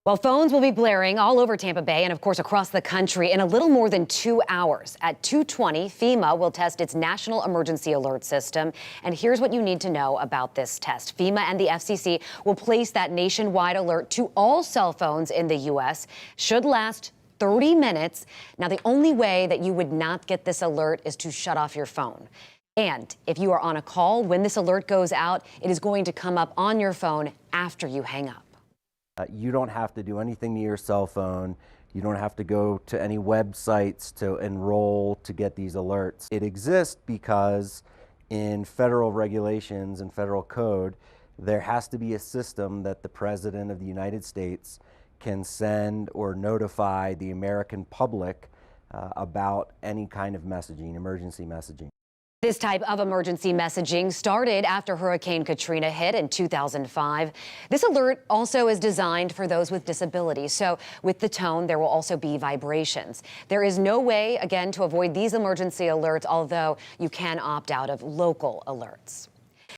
Well, phones will be blaring all over Tampa Bay and, of course, across the country in a little more than 2 hours. At 2:20, FEMA will test its National Emergency Alert System. And here's what you need to know about this test. FEMA and the FCC will place that nationwide alert to all cell phones in the U.S. Should last 30 minutes. Now, the only way that you would not get this alert is to shut off your phone. And if you are on a call, when this alert goes out, it is going to come up on your phone after you hang up. You don't have to do anything to your cell phone. You don't have to go to any websites to enroll to get these alerts. It exists because in federal regulations and federal code, there has to be a system that the President of the United States can send or notify the American public about any kind of messaging, emergency messaging. This type of emergency messaging started after Hurricane Katrina hit in 2005. This alert also is designed for those with disabilities. So with the tone, there will also be vibrations. There is no way, again, to avoid these emergency alerts, although you can opt out of local alerts.